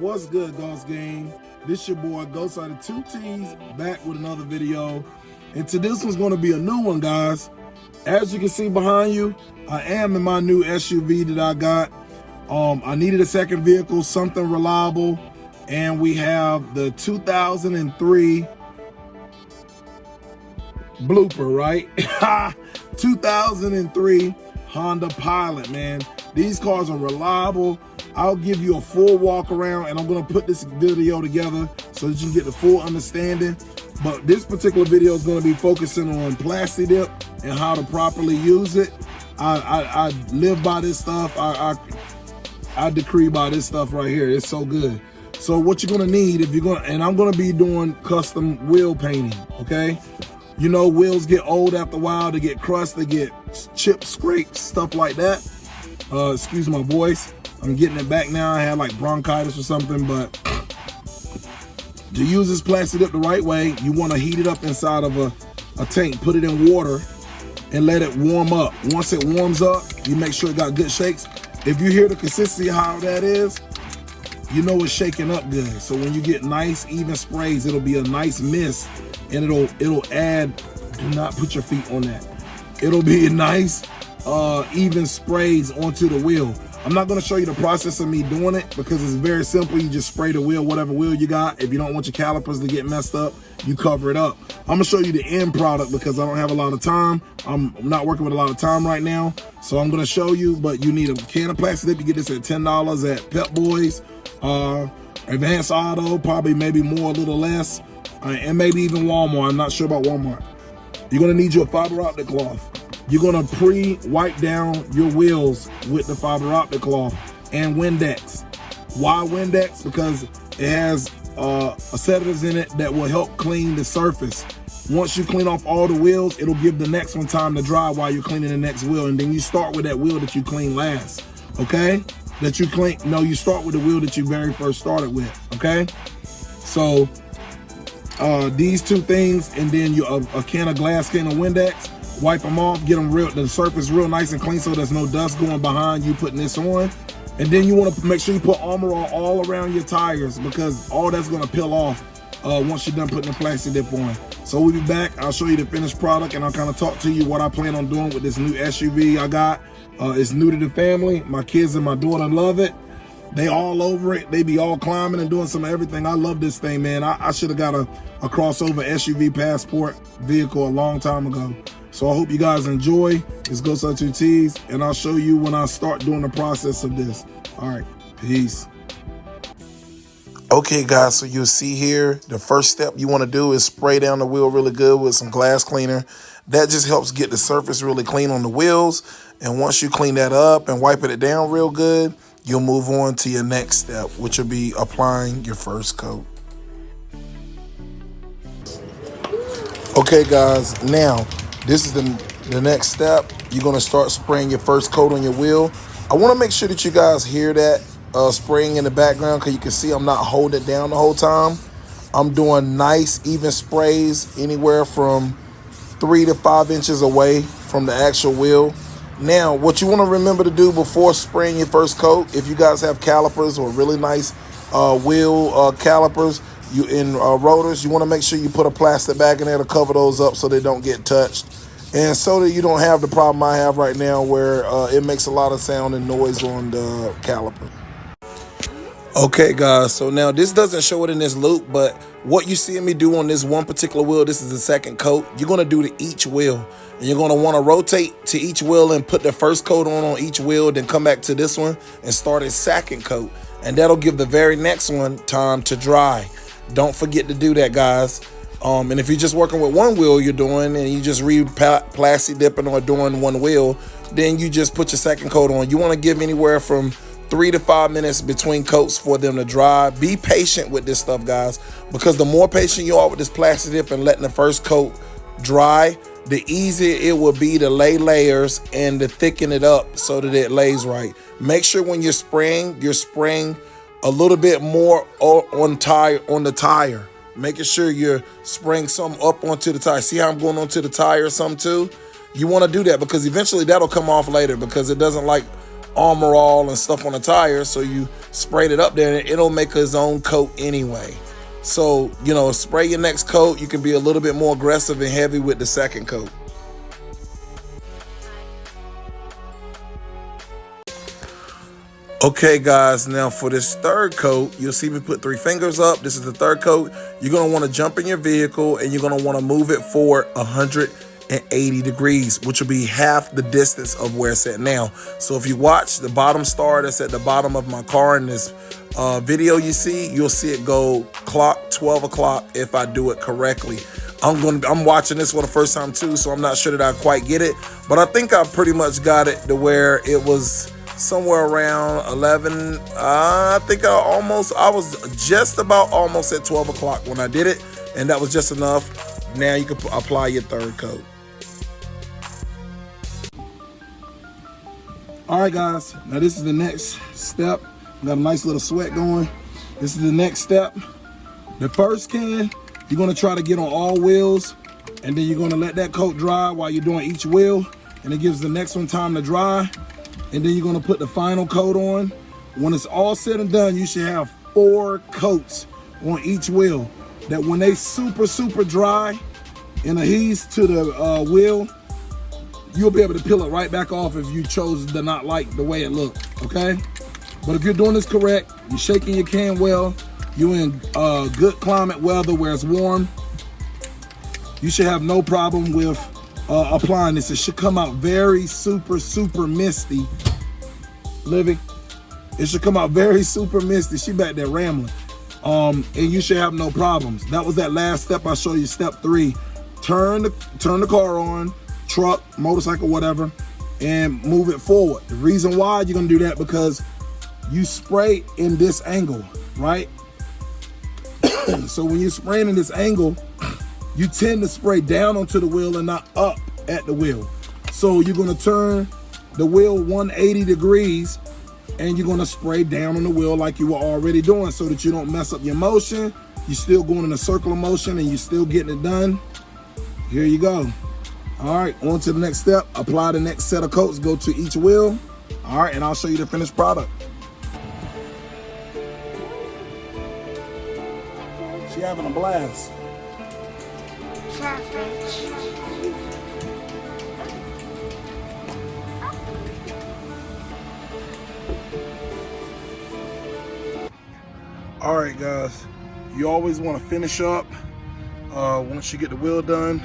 What's good, Ghost Gang? This your boy Ghost out of 2T's back with another video. And to this one's going to be a new one, guys. As you can see behind you, I am in my new SUV that I got. I needed a second vehicle, something reliable, and we have the 2003 blooper, right? 2003 Honda Pilot, man. These cars are reliable. I'll give you a full walk around, and I'm gonna put this video together so that you can get the full understanding. But this particular video is gonna be focusing on Plasti dip and how to properly use it. I live by this stuff. I decree by this stuff right here. It's so good. So what you're gonna need, if you're gonna, and I'm gonna be doing custom wheel painting, okay? You know, wheels get old after a while, they get crushed, they get chips, scrapes, stuff like that. Excuse my voice. I'm getting it back now. I had like bronchitis or something, but to use this Plasti dip the right way, you want to heat it up inside of a tank, put it in water, and let it warm up. Once it warms up, you make sure it got good shakes. If you hear the consistency of how that is, you know it's shaking up good. So when you get nice, even sprays, it'll be a nice mist, and it'll add, do not put your feet on that. It'll be a nice, even sprays onto the wheel. I'm not gonna show you the process of me doing it because it's very simple. You just spray the wheel, whatever wheel you got. If you don't want your calipers to get messed up, you cover it up. I'm gonna show you the end product because I don't have a lot of time. I'm not working with a lot of time right now. So I'm gonna show you, but you need a can of Plasti dip. You get this at $10 at Pep Boys, Advanced Auto, probably maybe more, a little less, and maybe even Walmart. I'm not sure about Walmart. You're gonna need your fiber optic cloth. You're gonna pre-wipe down your wheels with the fiber optic cloth and Windex. Why Windex? Because it has sedatives in it that will help clean the surface. Once you clean off all the wheels, it'll give the next one time to dry while you're cleaning the next wheel. And then you start with that wheel that you clean last, okay? You start with the wheel that you very first started with, okay? So these two things, and then a can of glass can of Windex. Wipe them off, get them the surface real nice and clean so there's no dust going behind you putting this on. And then you want to make sure you put Armor all around your tires because all that's going to peel off once you're done putting the Plasti dip on. So we'll be back. I'll show you the finished product and I'll kind of talk to you what I plan on doing with this new SUV I got. It's new to the family. My kids and my daughter love it. They all over it. They be all climbing and doing some of everything. I love this thing, man. I should have got a crossover SUV passport vehicle a long time ago. So I hope you guys enjoy. This Ghost out 2T's, and I'll show you when I start doing the process of this. All right, peace. Okay, guys, so you'll see here, the first step you want to do is spray down the wheel really good with some glass cleaner. That just helps get the surface really clean on the wheels. And once you clean that up and wiping it down real good, you'll move on to your next step, which will be applying your first coat. Okay, guys, now this is the next step. You're gonna start spraying your first coat on your wheel. I wanna make sure that you guys hear that spraying in the background because you can see I'm not holding it down the whole time. I'm doing nice, even sprays anywhere from 3 to 5 inches away from the actual wheel. Now, what you wanna remember to do before spraying your first coat, if you guys have calipers or really nice wheel calipers, rotors, you want to make sure you put a plastic bag in there to cover those up so they don't get touched, and so that you don't have the problem I have right now where it makes a lot of sound and noise on the caliper. Okay, guys, so now this doesn't show it in this loop, but what you see me do on this one particular wheel, this is the second coat. You're going to do to each wheel, and you're going to want to rotate to each wheel and put the first coat on each wheel, then come back to this one and start a second coat, and that'll give the very next one time to dry. Don't forget to do that, guys. And if you're just working with one wheel you're doing and you just read Plasti dipping or doing one wheel, then you just put your second coat on. You want to give anywhere from 3 to 5 minutes between coats for them to dry. Be patient with this stuff, guys, because the more patient you are with this Plasti dip and letting the first coat dry, the easier it will be to lay layers and to thicken it up so that it lays right. Make sure when you're spraying a little bit more on the tire, making sure you're spraying some up onto the tire. See how I'm going onto the tire or something too? You want to do that because eventually that'll come off later because it doesn't like Armor All and stuff on the tire, so you sprayed it up there and it'll make its own coat anyway. So, you know, spray your next coat. You can be a little bit more aggressive and heavy with the second coat. Okay guys, now for this third coat, you'll see me put 3 fingers up. This is the third coat. You're gonna wanna jump in your vehicle and you're gonna wanna move it forward 180 degrees, which will be half the distance of where it's at now. So if you watch the bottom star that's at the bottom of my car in this video you see, you'll see it go clock 12 o'clock if I do it correctly. I'm watching this for the first time too, so I'm not sure that I quite get it, but I think I pretty much got it to where it was somewhere around 11. I think I was just about almost at 12 o'clock when I did it, and that was just enough. Now you can apply your third coat. All right, guys, now this is the next step. Got a nice little sweat going. This is the next step. The first can, you're gonna try to get on all wheels, and then you're gonna let that coat dry while you're doing each wheel, and it gives the next one time to dry. And then you're gonna put the final coat on. When it's all said and done, you should have 4 coats on each wheel. That when they super dry and adheres to the wheel, you'll be able to peel it right back off if you chose to not like the way it looked, okay? But if you're doing this correct, you're shaking your can well, you're in good climate weather where it's warm, you should have no problem with applying this. It should come out very super misty. Livy, it should come out very super misty. She back there rambling. And you should have no problems. That was that last step I showed you, step 3. Turn the car on, truck, motorcycle, whatever, and move it forward. The reason why you're gonna do that, because you spray in this angle, right? So when you're spraying in this angle, you tend to spray down onto the wheel and not up at the wheel. So you're gonna turn the wheel 180 degrees and you're gonna spray down on the wheel like you were already doing, so that you don't mess up your motion. You're still going in a circular motion and you're still getting it done. Here you go. All right, on to the next step. Apply the next set of coats, go to each wheel. All right, and I'll show you the finished product. She having a blast. All right, guys, you always want to finish up once you get the wheel done.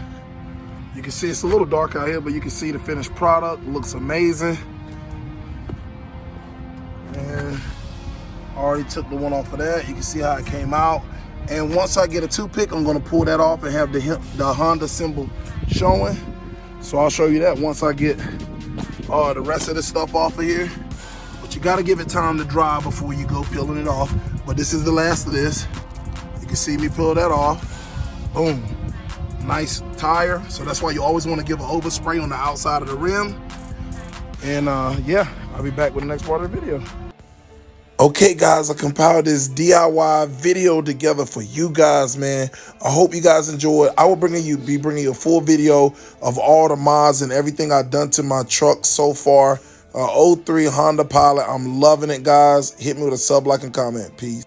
You can see it's a little dark out here, but you can see the finished product. It looks amazing. And I already took the one off of that. You can see how it came out. And once I get a toothpick, I'm gonna pull that off and have the Honda symbol showing. So I'll show you that once I get the rest of the stuff off of here. But you gotta give it time to dry before you go peeling it off. But this is the last of this. You can see me peel that off. Boom. Nice tire. So that's why you always want to give an overspray on the outside of the rim. And yeah, I'll be back with the next part of the video. Okay, guys, I compiled this DIY video together for you guys, man. I hope you guys enjoy it. I will be bringing you a full video of all the mods and everything I've done to my truck so far. 03 Honda Pilot. I'm loving it, guys. Hit me with a sub, like, and comment. Peace.